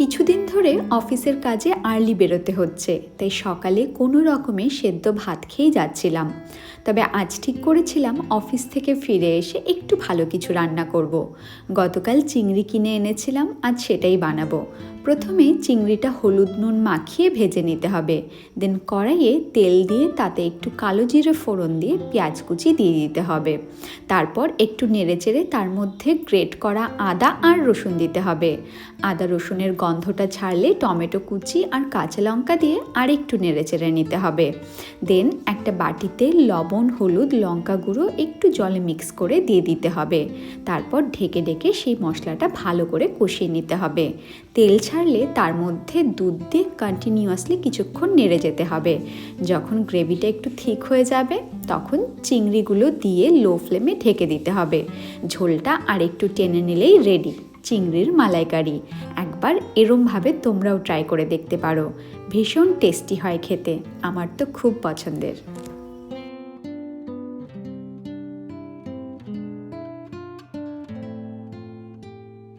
কিছুদিন ধরে অফিসের কাজে আর্লি বেরোতে হচ্ছে, তাই সকালে কোনো রকমে সেদ্ধ ভাত খেয়েই যাচ্ছিলাম। তবে আজ ঠিক করেছিলাম অফিস থেকে ফিরে এসে একটু ভালো কিছু রান্না করব। গতকাল চিংড়ি কিনে এনেছিলাম, আজ সেটাই বানাবো। প্রথমে চিংড়িটা হলুদ নুন মাখিয়ে ভেজে নিতে হবে। দেন কড়াইয়ে তেল দিয়ে তাতে একটু কালো জিরে ফোড়ন দিয়ে পেঁয়াজ কুচি দিয়ে দিতে হবে। তারপর একটু নেড়েচেড়ে তার মধ্যে গ্রেট করা আদা আর রসুন দিতে হবে। আদা রসুনের গন্ধটা ছাড়লে টমেটো কুচি আর কাঁচা লঙ্কা দিয়ে আর একটু নেড়েচেড়ে নিতে হবে। দেন একটা বাটিতে লবণ, হলুদ, লঙ্কা গুঁড়ো একটু জলে মিক্স করে দিয়ে দিতে হবে। তারপর ঢেকে ঢেকে সেই মশলাটা ভালো করে কষিয়ে নিতে হবে। তেল ছাড়লে তার মধ্যে দুধ দিয়ে কন্টিনিউয়াসলি কিছুক্ষণ নেড়ে যেতে হবে। যখন গ্রেভিটা একটু ঠিক হয়ে যাবে তখন চিংড়িগুলো দিয়ে লো ফ্লেমে ঢেকে দিতে হবে। ঝোলটা আর একটু টেনে নিলেই রেডি চিংড়ির মালাইকারি। একবার এরমভাবে তোমরাও ট্রাই করে দেখতে পারো, ভীষণ টেস্টি হয় খেতে। আমার তো খুব পছন্দের।